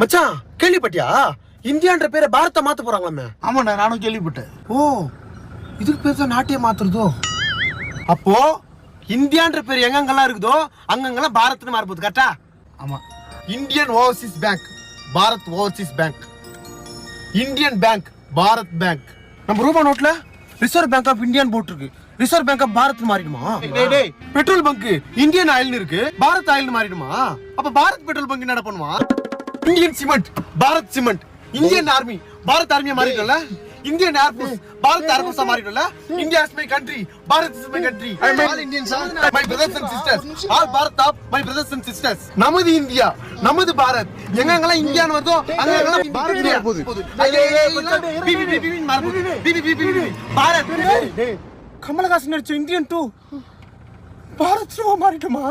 மச்சான் கேள்விப்பட்டியா? இந்தியான்ற பேரை பாரத்தை மாத்த போறாங்களாமே. ஆமாண்ணா, நானும் கேள்விப்பட்டேன். ஓ, இதுக்கு பேர் தான் நாட்டையே மாத்துறதோ? அப்போ இந்தியான்ற பேர் எங்கெங்கெல்லாம் இருக்குதோ அங்கங்கெல்லாம் பாரத்னு மாறப்போகுது. கரெக்டா? ஆமா. Indian overseas bank Bharat overseas bank, Indian bank Bharat bank. நம்ம ரூபா நோட்ல ரிசர்வ் பேங்க் ஆஃப் இந்தியான்னு போட்டிருக்கு. ரிசர்வ் பேங்க் ஆஃப் பாரத் மாறிடுமா? பெட்ரோல் பங்க் இந்தியன் ஆயில்னு இருக்கு, பாரத் ஆயில்னு மாறிடுமா? அப்ப பாரத் பெட்ரோல் பங்க் என்ன பண்ணுவா? Indian cement Bharat cement, Indian army Bharat ஆர்மியா மாறிடும்ல, இந்தியன் ஏர்ஃபோர்ஸ் பாரத் ஏர்ஃபோர்ஸா மாறிடும்ல. India is my country, Bharat is my country. All Indians are my brothers and sisters, all Bharat of my brothers and sisters. நமது இந்தியா, நமது பாரத். எங்கெங்கெல்லாம் இந்தியான்னு வருதோ அங்கெங்கெல்லாம் பாரத் போகுது. பாரத். கமலஹாசன் நடிச்ச இந்தியன் 2 பாரத் மாறிடுமா?